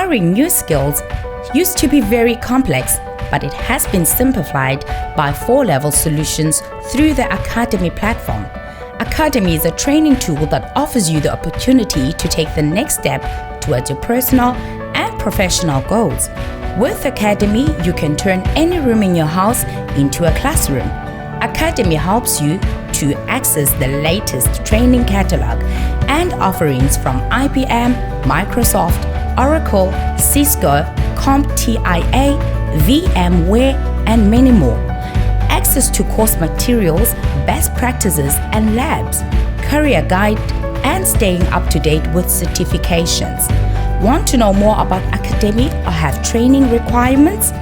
Acquiring new skills used to be very complex, but it has been simplified by 4-level solutions through the Academy platform. Academy is a training tool that offers you the opportunity to take the next step towards your personal and professional goals. With Academy, you can turn any room in your house into a classroom. Academy helps you to access the latest training catalog and offerings from IBM, Microsoft, Oracle, Cisco, CompTIA, VMware, and many more. Access to course materials, best practices and labs, career guide, and staying up to date with certifications. Want to know more about Academy or have training requirements?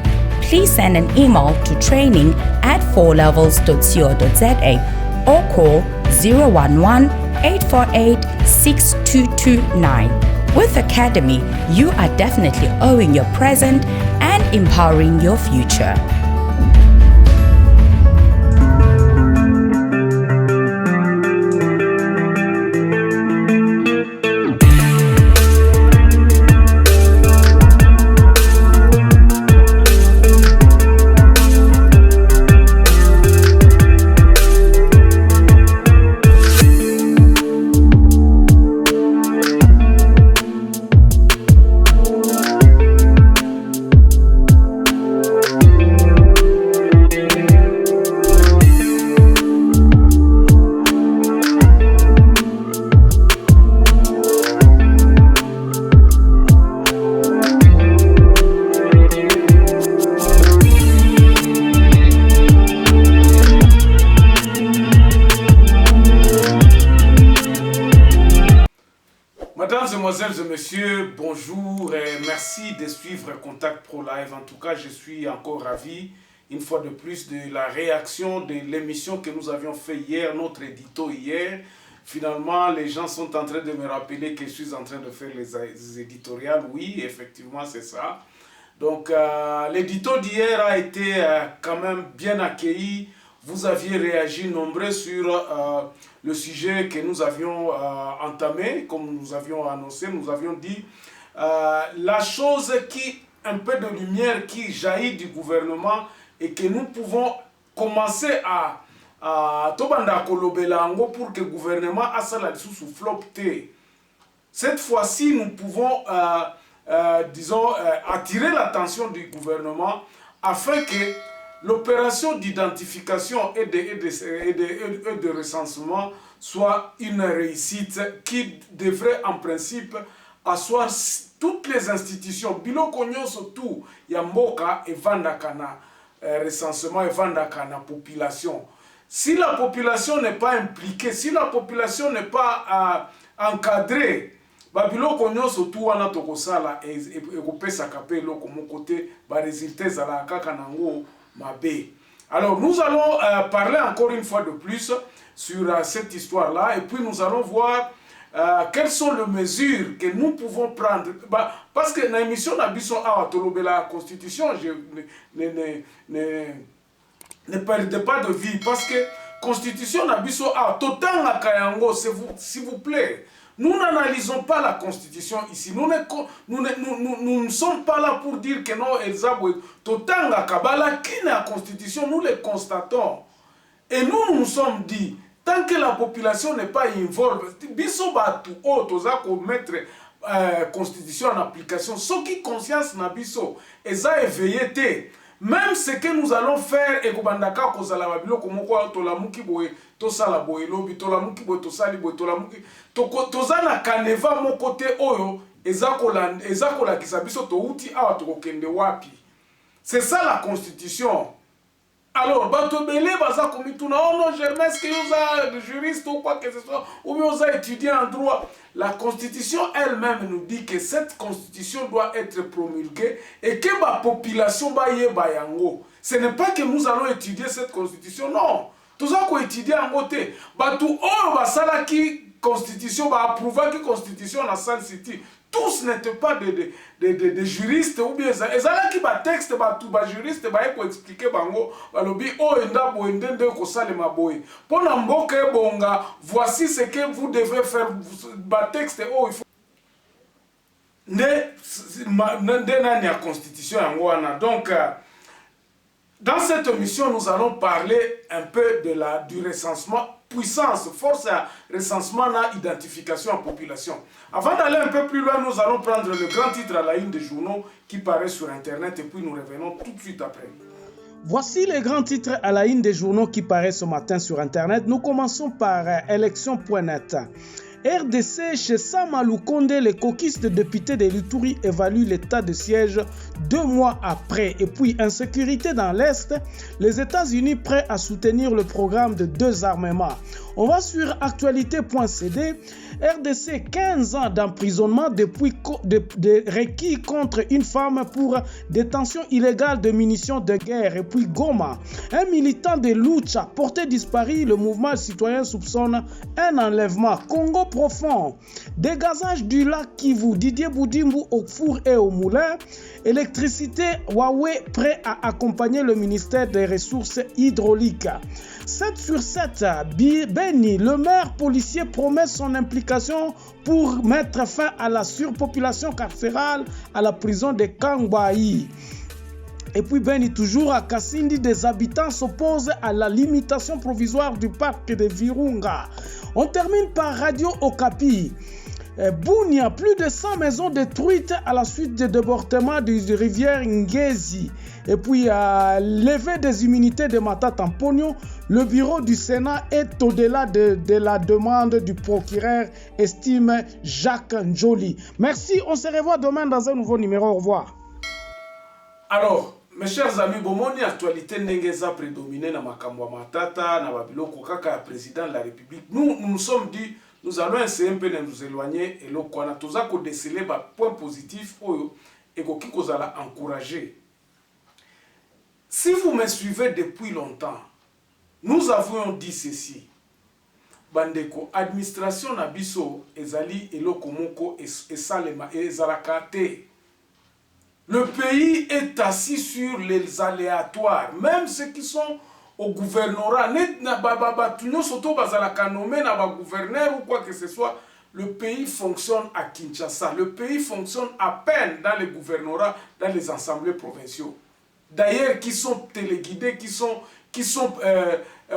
Please send an email to training@4levels.co.za or call 011-848-6229. With Academy, you are definitely owning your present and empowering your future. Mesdames, Mesdemoiselles et Messieurs, bonjour et merci de suivre Contact Pro Live. En tout cas, je suis encore ravi, une fois de plus, de la réaction de l'émission que nous avions fait hier, notre édito hier. Finalement, les gens sont en train de me rappeler que je suis en train de faire les éditoriales. Oui, effectivement, c'est ça. Donc, l'édito d'hier a été quand même bien accueilli. Vous aviez réagi nombreux sur le sujet que nous avions entamé, comme nous avions annoncé, nous avions dit la chose qui, un peu de lumière qui jaillit du gouvernement et que nous pouvons commencer à tobanda kolobelango pour que le gouvernement a ça là-dessous sous flopté. Cette fois-ci, nous pouvons, attirer l'attention du gouvernement afin que l'opération d'identification et de recensement soit une réussite qui devrait en principe asseoir toutes les institutions. Biloko nyonso tout ya mboka et vandakana recensement et vandakana population. Si la population n'est pas impliquée, si la population n'est pas encadrée, biloko nyonso tout wana tokosala ekopesaka pe eloko mon côté ba résultat ezala kaka nango. Alors nous allons parler encore une fois de plus sur cette histoire-là et puis nous allons voir quelles sont les mesures que nous pouvons prendre. Parce que dans l'émission d'Abisson à la Constitution, je ne perdez pas de vie parce que Constitution d'Abisson à Totan à Kayango, s'il vous plaît. Nous n'analysons pas la Constitution ici. Nous ne sommes pas là pour dire que non, Elzabwe, Totanga, Kabala, qui n'est la Constitution, nous les constatons. Et nous nous sommes dit, tant que la population n'est pas involvée, biso batu o toza ko mettre Constitution en application, ce qui conscience na biso, eza éveillé te. Même ce que nous allons faire, et Kobandaka kozala babilo komoko tolamuki boye tosala boye lobi tolamuki boye tosali boye tolamuki tozana kaneva mon côté oyo ezakola kisabiso to uti awa tokende wapi. C'est ça la Constitution. Alors, Batobele, baza komituna, oh non, Germain, est-ce que vous êtes juriste ou quoi que ce soit, ou bien vous avez étudié en droit. La Constitution elle-même nous dit que cette Constitution doit être promulguée et que la population va y bayango. Ce n'est pas que nous allons étudier cette Constitution, non. Tout ça qu'on étudie en côté. Batou, oh, basala qui Constitution, va approuver qui Constitution dans Sun City. Tous n'étaient pas des juristes ou bien ça. Et ça qui va texte tout ba juriste ba eko expliquer bango balobi oh enda bo ndende ko salema boy. Pona mboka bonga, voici ce que vous devez faire ba texte oh il faut nde constitution yango wana. Donc dans cette émission nous allons parler un peu du recensement, puissance, force à recensement na identification en population. Avant d'aller un peu plus loin, nous allons prendre le grand titre à la une des journaux qui paraît sur internet et puis nous revenons tout de suite après. Voici les grands titres à la une des journaux qui paraissent ce matin sur internet. Nous commençons par élection.net. RDC, chez Samalou Konde, les caucus de députés de l'Ituri évaluent l'état de siège 2 mois après. Et puis, insécurité dans l'Est, les États-Unis prêts à soutenir le programme de 2 armements. On va sur actualité.cd. RDC, 15 ans d'emprisonnement depuis requis contre une femme pour détention illégale de munitions de guerre. Et puis Goma, un militant de Lucha porté disparu, le mouvement citoyen soupçonne un enlèvement. Congo profond, dégazage du lac Kivu, Didier Boudimbu au four et au moulin. Électricité, Huawei prêt à accompagner le ministère des Ressources hydrauliques. 7 sur 7, Beni, le maire policier promet son implication pour mettre fin à la surpopulation carcérale à la prison de Kangbayi. Et puis Beni, toujours à Kassindi, des habitants s'opposent à la limitation provisoire du parc de Virunga. On termine par Radio Okapi. Bunia, plus de 100 maisons détruites à la suite des débordements de rivière Ngezi. Et puis, lever des immunités de Matata Pogno, le bureau du Sénat est au-delà de la demande du procureur, estime Jacques Njoli. Merci, on se revoit demain dans un nouveau numéro. Au revoir. Alors, mes chers amis, bomoni actualité n'engeza prédominé na makambo Matata, na babiloko kaka président de la République. Nous nous sommes dit, nous allons essayer un peu de nous éloigner et l'eau qu'on a tous à déceler ba point positif et qui nous a encouragé. Si vous me suivez depuis longtemps, nous avons dit ceci. Bandeko, administration nabiso ezali eloko moko et salema et ezalakate. Le pays est assis sur les aléatoires, même ceux qui sont au gouvernorat, gouverneur ou quoi que ce soit, le pays fonctionne à Kinshasa. Le pays fonctionne à peine dans les gouvernorats, dans les assemblées provinciaux. D'ailleurs, qui sont téléguidés, qui sont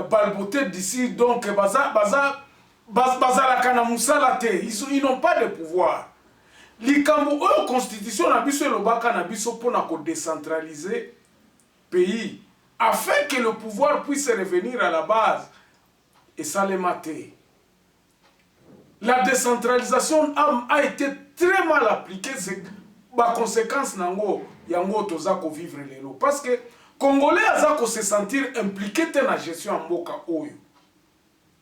balbotés d'ici, donc ils n'ont pas de pouvoir. Likambo la constitution na biso elobaka na biso pona ko décentraliser pays afin que le pouvoir puisse revenir à la base et ça les maté. La décentralisation a été très mal appliquée, c'est la conséquence nango yango toza ko vivre lelo parce que Congolais azako se sentir impliqué dans la gestion en mboka oyo.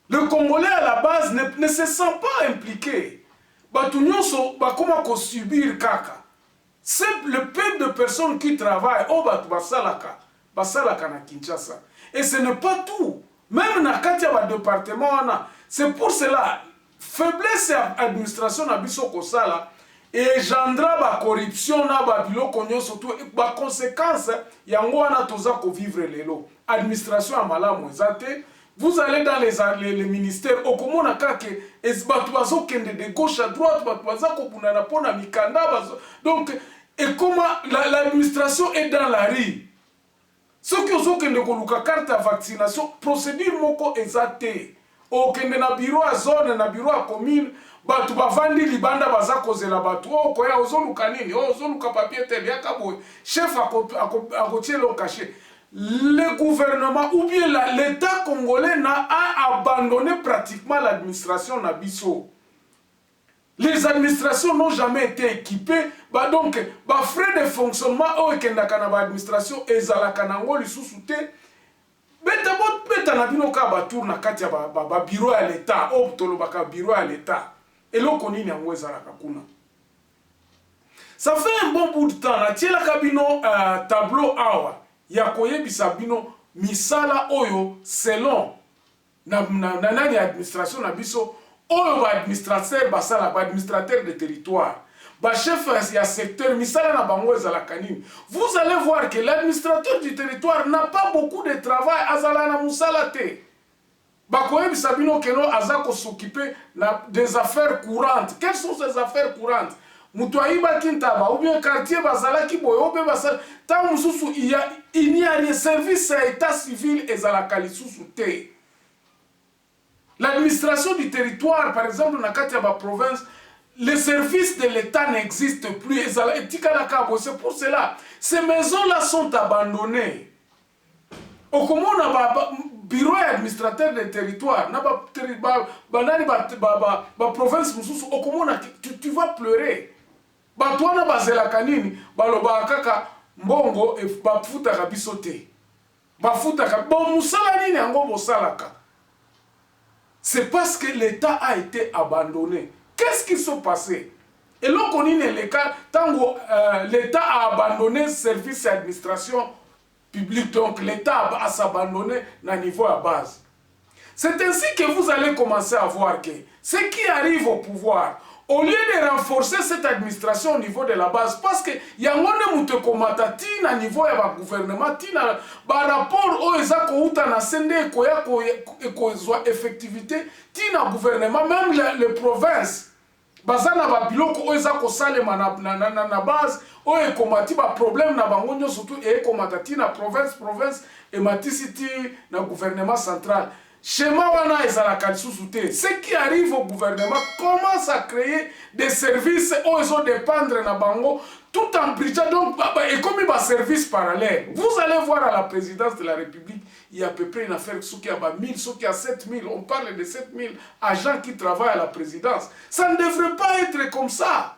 Le Congolais à la base ne se sent pas impliqué. Batu nyonso bakoma ko subir kaka. C'est le peu de personnes qui travaillent au batu basalaka na Kinshasa. Et ce n'est pas tout. Même na kati ya ba département wana, c'est pour cela faiblesse ya administration na biso ko sala et gendra ba corruption na ba biloko nyonso tout ba conséquence yango wana toza ko vivre lelo. Administration ya malamu ezate. Vous allez dans les ministères, au komona kake, batu bazo kende de gauche à droite, batu bazo kobunana pona mikanda bazo. Donc, et comment l'administration est dans la rue. Ceux qui ont kende koluka carte à vaccination, procédure moko ezate. Au kende na bureau à zone, na bureau à commune, batu bavandi libanda baza kozela batu. Oh, koya ozoluka nini? Oh, ozoluka papier tel yakaboy. Chef a kotié le cachet. Le gouvernement ou bien l'État congolais a abandonné pratiquement l'administration Nabiso. Les administrations n'ont jamais été équipées. Donc, frais de fonctionnement au l'administration et Zalakanango li sous-souté. Beta nabino ka batour na katia bureau à l'État, au tolobaka bureau à l'État. Et l'on connaît n'yango ezalakakuna. Ça fait un bon bout de temps. La tiela kabino tableau awa. Yakoye bisabino misala oyo selon nani administration na biso oyo ba administrateur basala ba administrateur de territoire ba chef ya secteur misala na bango ezala kanini. Vous allez voir que l'administrateur du territoire n'a pas beaucoup de travail azala na musala te. Bakoye bisabino keno azako s'occuper des affaires courantes. Quelles sont ces affaires courantes? mutu ayibaki ntaba ou bien quartier bazalaki boye obe basala ntango mosusu il n'y a rien service ya état civil ezalaka lisusu te. L'administration du territoire, par exemple, dans la province, les services de l'État n'existent plus. C'est pour cela. Ces maisons-là sont abandonnées. Au comment on a bureau administrateur des territoires, province, tu vas pleurer. Toi, na bazela kanini, baloba kaka mbongo e bafuta kabisote. Bafuta bon musala nini yango bosalaka. C'est parce que l'État a été abandonné. Qu'est-ce qui s'est passé? Et là, on est le cas, tant que l'État a abandonné le service d'administration publique, donc l'État a s'abandonné à niveau à base. C'est ainsi que vous allez commencer à voir que ceux qui arrivent au pouvoir, au lieu de renforcer cette administration au niveau de la base, parce que il y a un au niveau du gouvernement, par rapport au effectivité, tina gouvernement, même les provinces, bazana ba biloko oza ko salema na base o e komati ba problème na bango nyo surtout e komata tina province et matisiti na gouvernement central. Schéma wana ezalaka lisusu te. Ceux qui arrivent au gouvernement commencent à créer des services où ils ont dépendre na bango tout en bridgeant donc et comme un service parallèle. Vous allez voir à la présidence de la République, il y a à peu près une affaire qui a 1000, qui a 7000, on parle de 7000 agents qui travaillent à la présidence. Ça ne devrait pas être comme ça.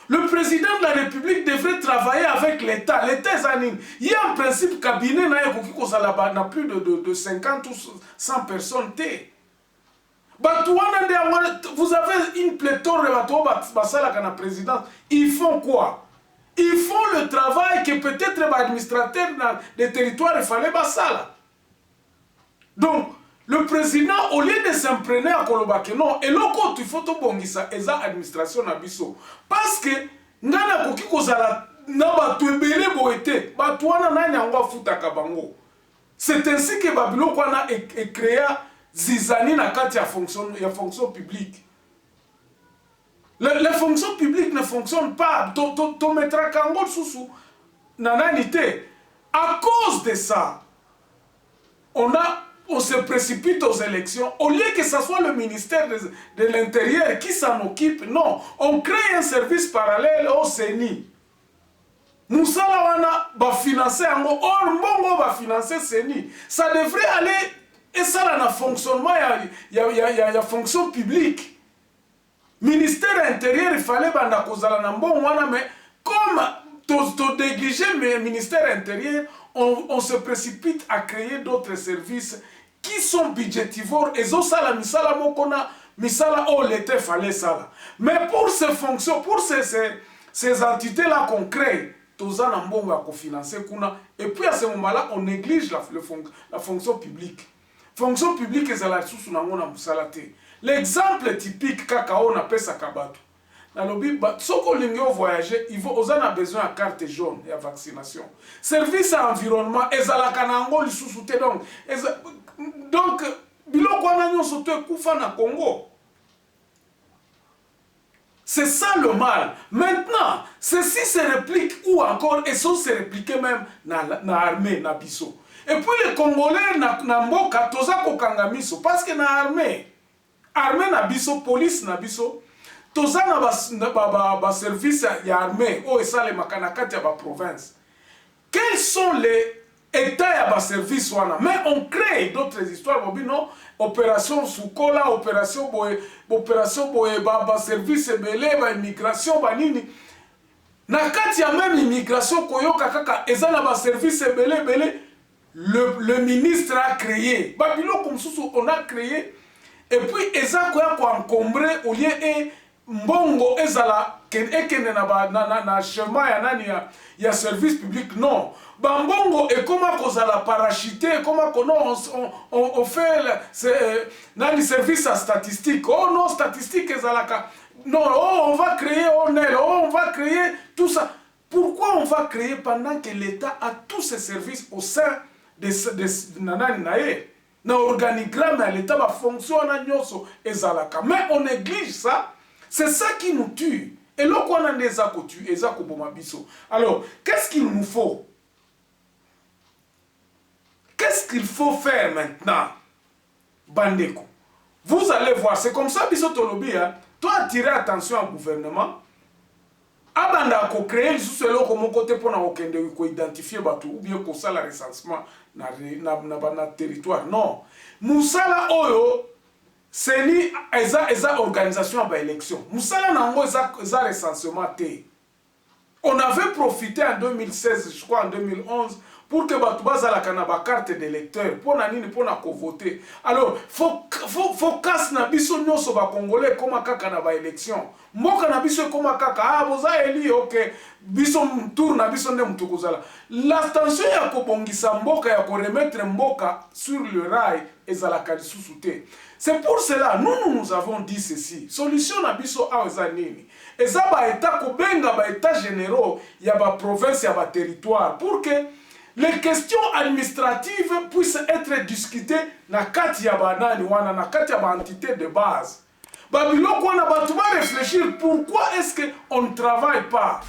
Le président de la République devrait travailler avec l'État. L'État est en ligne. Il y a en principe cabinet n'a plus de 50 ou 100 personnes. Vous avez une pléthore de la présidence. Ils font quoi? Ils font le travail que peut-être l'administrateur des territoires il fallait basala. Donc, le président, au lieu de s'imprégner à Kolobake, non, et l'autre, il faut tout bongisa, et ça, administration nabiso. Parce que, ngana koki kozala, na batuebele boete, batuana na nyangwa futa kabango. C'est ainsi que Babylon a créé Zizani na kati ya fonction publique. Les fonctions publiques ne fonctionnent pas. To mettra kango susu nananité. À cause de ça, on se précipite aux élections. Au lieu que ce soit le ministère de l'Intérieur qui s'en occupe, non. On crée un service parallèle au CENI. Moussala wana va financer or mbongo va financer CENI. Ça devrait aller et ça là na fonctionnement il y a fonction publique. Ministère intérieur il fallait banda kozala na mbongo wana mais comme to négliger le ministère intérieur, on se précipite à créer d'autres services qui sont budgétivores et ça la misala mokona misala oh l'été fallait ça là. Mais pour ces fonctions, pour ces entités là qu'on crée, toza na mbongo à cofinancer kuna et puis à ce moment-là on néglige la fonction publique. Fonction publique ezala susu na ngona musalate. L'exemple typique kakao na pesa kabatu. Dans le but, si vous voyager, vous avez besoin de carte jaune et de vaccination. Service à environnement, donc, Congo. C'est ça le mal. Maintenant, ceci se réplique ou encore, et ça se réplique même dans l'armée, dans Bisso. Et puis les Congolais, dans Mboka, toza kokangamiso, parce que dans l'armée, armée na Bisso, police na Bisso, toza na service ya armée o esale makanakati ya province. Quels sont les états ya service wana? Mais on crée d'autres histoires non, opération Soukola, opération boye service belé immigration nini. Na kati ya même immigration koyoka kaka ezala ba service belé le ministre a créé. Babilo comme sous on a créé et puis eza koya ko encombrer au lieu et mbongo ezala ekene na chemin ya nani ya service public non bambongo et comment kozala parachuté comment on fait nani service à statistique oh non statistique ezalaka non oh on va créer on va créer tout ça. Pourquoi on va créer pendant que l'État a tous ces services au sein de nani nae na organigramme l'État va fonctionner nyoso ezalaka mais on néglige ça. C'est ça qui nous tue. Et là, on a des tue, alors, qu'est-ce qu'il nous faut? Qu'est-ce qu'il faut faire maintenant, Bandeko? Vous allez voir, c'est comme ça, Biso Tolobi, hein? Toi, attirer attention au gouvernement. Abanda ko créer sous le comme côté pour identifier ou bien ko ça le recensement na territoire. Non. Musala oyo c'est ni eza organisation ba élection. Musala nango eza recensement té. On avait profité en 2016, je crois en 2011, pour que Batoubaza la kanaba carte d'électeur, pour nani pour na voter. Alors, faut casse na biso nyoso ba congolais comme kaka na ba élection. Mboka na biso comme kaka boza eli OK. Biso tour na biso nde mutukozala. La tension ya ko bongisa mboka ya ko remettre mboka sur le rail ezalaka lisusu te. C'est pour cela nous avons dit ceci. Solution na biso a nini. Eza ba état ko benga ba état généraux ya ba province ya ba territoire pour que les questions administratives puissent être discutées na kati ya banani wana na kati ya ba entité de base. Babylone on a batuma réfléchir pourquoi est-ce que on ne travaille pas.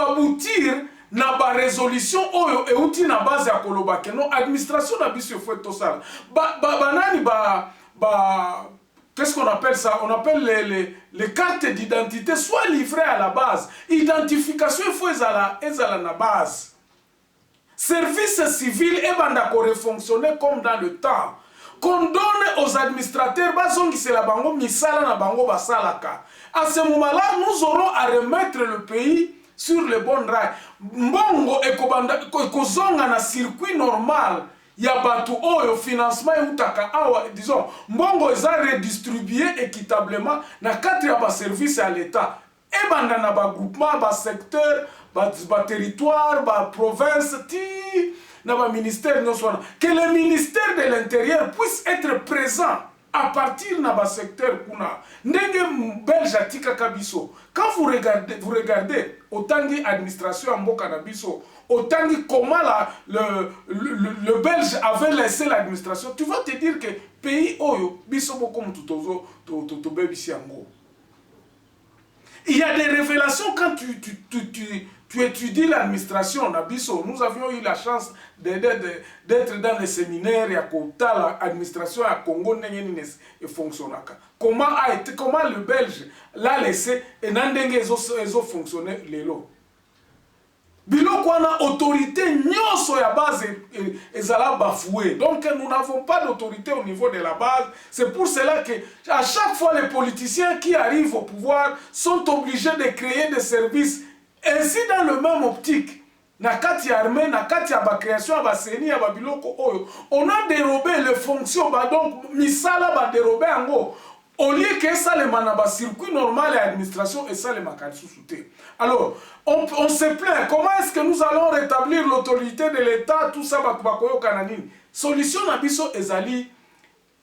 Aboutir na ba résolution oyo e uti na base ya koloba ke non administration na biso faut tout ça banani qu'est-ce qu'on appelle ça? On appelle les cartes d'identité soit livrées à la base. Identification il faut ezala na base. Service civil et banda ko fonctionner comme dans le temps. Qu'on donne aux administrateurs bazongi c'est la bango misala na bango basalaka. À ce moment-là, nous aurons à remettre le pays sur le bon rail. Mbongo ekozonga na circuit normal. Ya batu oyo financement utaka awa disons mbongo eza redistribué équitablement na 4 ya ba service à l'état et banda na ba groupement ba secteur ba territoire ba province ti na ba ministère nyosona que le ministère de l'intérieur puisse être présent à partir na ba secteur kuna ndenge belge atika kabiso. Quand vous regardez autangi administration mboka na biso autangi comment le belge avait laissé l'administration, tu vas te dire que pays oyo biso boko mututozo to bebisi yango. Il y a des révélations quand tu étudies l'administration na biso. Nous avions eu la chance d'être dans les séminaires ya kota l'administration à Congo ndenge et fonctionnaka. Comment le belge l'a laissé et nandenge ezo fonctionner lelo. Biloko wana autorité nyonso ya base ezala bafoué. Donc nous n'avons pas d'autorité au niveau de la base. C'est pour cela que à chaque fois les politiciens qui arrivent au pouvoir sont obligés de créer des services ainsi dans le même optique. na kati ya armée, na kati ya ba création ya ba seni ya ba biloko oyo. On a dérobé les fonctions, bah donc misala ba dérobé yango. Au lieu que ça les manaba circuit normal et administration et ça les makani sous-souté. Alors, on se plaint, comment est-ce que nous allons rétablir l'autorité de l'État, tout ça, bakoyo kananini. Solution nabiso ezali,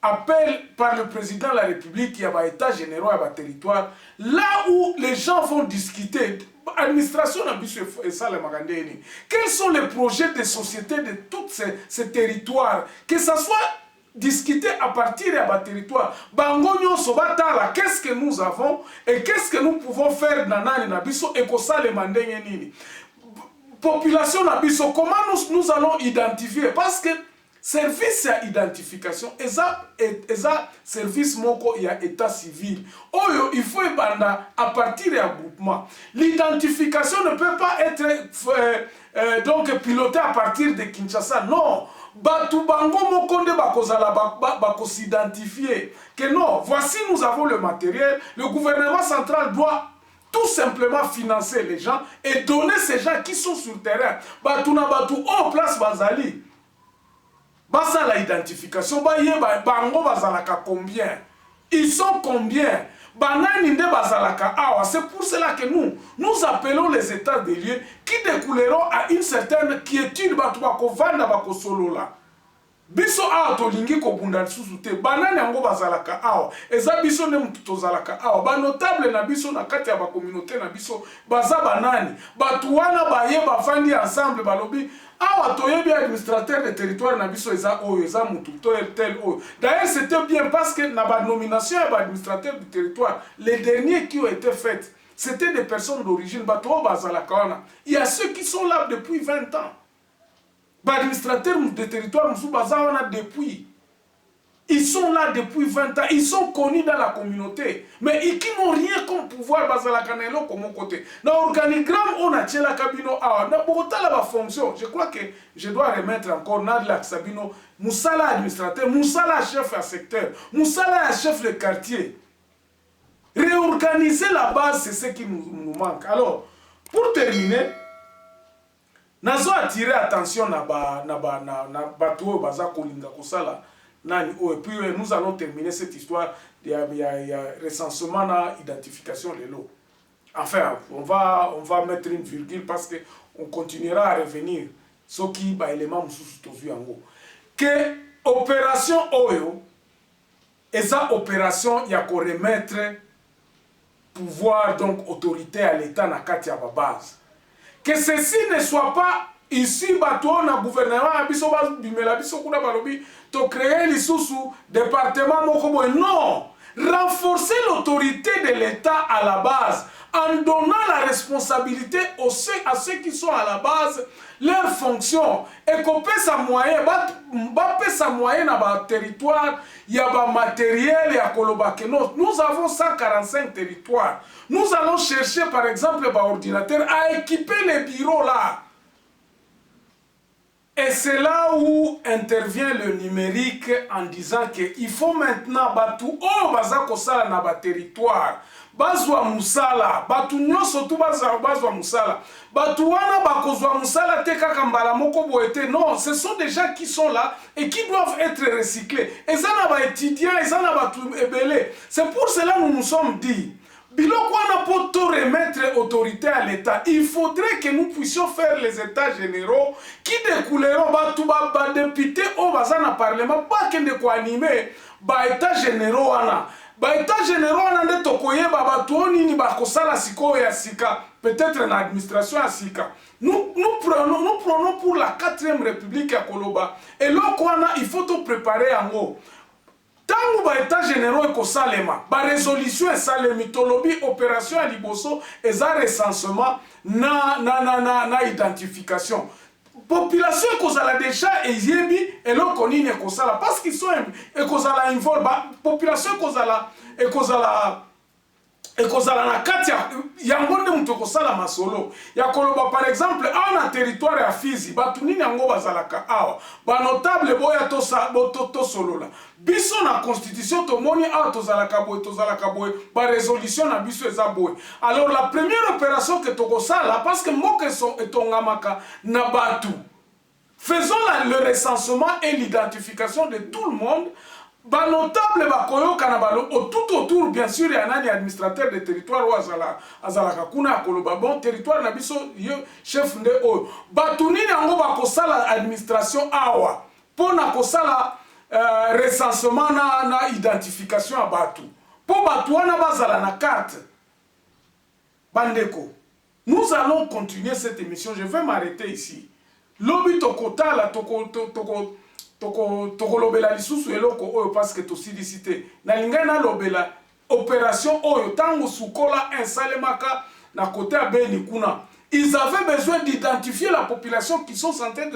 appel par le président de la République, il y a un état général, il y a un territoire, là où les gens vont discuter, administration nabiso et ça les makandeni. Quels sont les projets de société de tous ces territoires, que ça soit discuter à partir de notre territoire. Bangonyo sobatala, qu'est-ce que nous avons et qu'est-ce que nous pouvons faire dans nani nabiso et que ça les mandenge nini. Population nabiso, comment nous allons identifier? Parce que service à identification, et ça service moko il y a état civil. Oyo, il faut banda à partir d'un groupement. L'identification ne peut pas être donc pilotée à partir de Kinshasa. Non. Batu bango mokonde bakozala bako s'identifier que non, voici nous avons le matériel, le gouvernement central doit tout simplement financer les gens et donner ces gens qui sont sur le terrain. Batu na batu en place bazali. Basa la identification, bango bazalaka combien? Ils sont combien? C'est pour cela que nous appelons les états des lieux qui découleront à une certaine quiétude. Biso awa tolingi ko bunda susu te banani yango bazalaka awa eza biso ne mutu tozalaka awa ba notable na biso na kati ya ba communauté na biso baza banani batu wana baye bafandi ensemble balobi awa toyebi administrateur de territoire na biso eza oyo eza mutu tel oyo. D'ailleurs c'était bien parce que na ba nomination ya ba administrateur du territoire les derniers qui ont été faits c'était des personnes d'origine batu bazalaka wana. Il y a ceux qui sont là depuis 20 ans. Administrateurs de territoire depuis. Ils sont là depuis 20 ans. Ils sont connus dans la communauté. Mais ils n'ont rien comme pouvoir comme côté. Dans l'organigramme, on a la cabino. La fonction. Je crois que je dois remettre encore Nadla Sabino. Moussala administrateur, Moussala chef à secteur, Moussala chef de quartier. Réorganiser la base, c'est ce qui nous manque. Alors, pour terminer, nazo attirer attention na bato baza kolinga kosala nani et puis nous allons terminer cette histoire de recensement na identification de l'eau. Enfin, on va mettre une virgule parce que on continuera à revenir ce qui ba élément mususu tozu yango que opération oyo eza opération ya ko remettre pouvoir donc autorité à l'état na kati ya base. Que ceci ne soit pas ici, bateau, na gouvernement, abiso bimela biso kuna balobi, to créer l'issous département mokobo. Non! Renforcer l'autorité de l'État à la base, en donnant la responsabilité à ceux qui sont à la base, leurs fonctions, et qu'on peut sa moyen, sa moyen dans le territoire, il y a un matériel, il y a nous avons 145 territoires. Nous allons chercher par exemple un ordinateur à équiper les bureaux là. Et c'est là où intervient le numérique en disant qu'il faut maintenant tout bazakosala na ba territoire. Bazwa musala, batu nyoso tu bazwa musala. Batu wana bakozwa musala te kaka mbala moko boete. Non, ce sont des gens qui sont là et qui doivent être recyclés. Et ça na ba étudiants, et ça na ba ebele. C'est pour cela que nous nous sommes dit biloko wana pour tout remettre autorité à l'État, il faudrait que nous puissions faire les états généraux qui découleront ba député au bazana parlement pas que de quoi animer ba états généraux wana. Ba état généraux wana nde tokoyeba bato nini bakosala siko ya sika peut-être na administration ya sika. Nous prenons pour la 4e république à Koloba et là il faut tout préparer en haut. Tangu ba état généraux eko salema, ba résolution et salemi tolobi opération à liboso et za recensement na identification. Population ekozala déjà eyebi eloko nini ekosala parce qu'ils sont ekozala involve population ekozala ekozala na kati yango nde mutu ekosala masolo ya koloba par exemple awa na territoire ya Fizi bato nini yango bazalaka awa banotable boya tosolola biso na constitution tomoni awa tozalaka boye barésolution na biso eza boye. Alors la première opération que tokosala parce que mboka etongamaka na bato, faisons le recensement et l'identification de tout le monde. Ba notable bakoyoka na balo tout autour bien sûr ya nani administrateur de territoire ou azalaka kuna koloba bon territoire na biso yo chef nde oyo batu nini yango bakosala administration awa pona kosala recensement na identification ya batu po batu wana bazala na carte. Bandeko, nous allons continuer cette émission. Je vais m'arrêter ici. Lobi tokotala tokolobela lisusu eloko oyo parce que tosidicité nalinga na lobela opération oyo tango sukola insalemaka na côté à Beni kuna. Ils avaient besoin d'identifier la population qui sont en train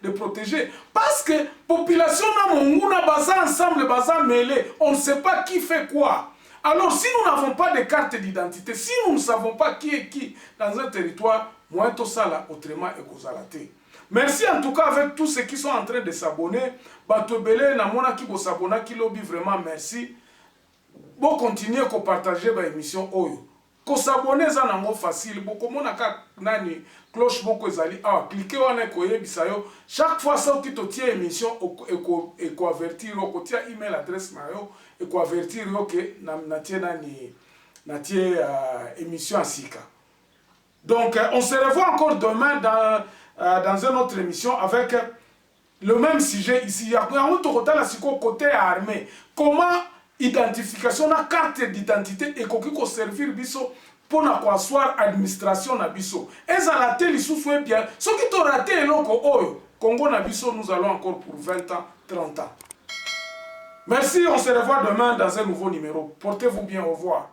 de protéger parce que population na monguna baza ensemble baza mêlés, on ne sait pas qui fait quoi. Alors si nous n'avons pas de carte d'identité, si nous ne savons pas qui est qui dans un territoire, moins tout ça là autrement ekozalate. Merci en tout cas avec tous ceux qui sont en train de s'abonner. Batobele na mona ki bo s'abonner ki lobby vraiment merci. Bon continuer ko partager ba émission oyo. Ko s'abonner za nango facile. Bo komona ka nani cloche boko ezali ah cliquer wana ko yebisa yo. Chaque fois ça ki to tie émission eko avertir ko tia email adresse na yo eko avertir yo ke na tie nani na tie émission asika. Donc on se revoit encore demain dans une autre émission avec le même sujet ici. Il y a un côté armé. Comment identification na carte d'identité et comment servir biso pour asseoir administration na biso. Et ça la télé sous bien. Ce qui t'a raté loko oyo Congo na biso nous allons encore pour 20 ans, 30 ans. Merci, on se revoit demain dans un nouveau numéro. Portez-vous bien, au revoir.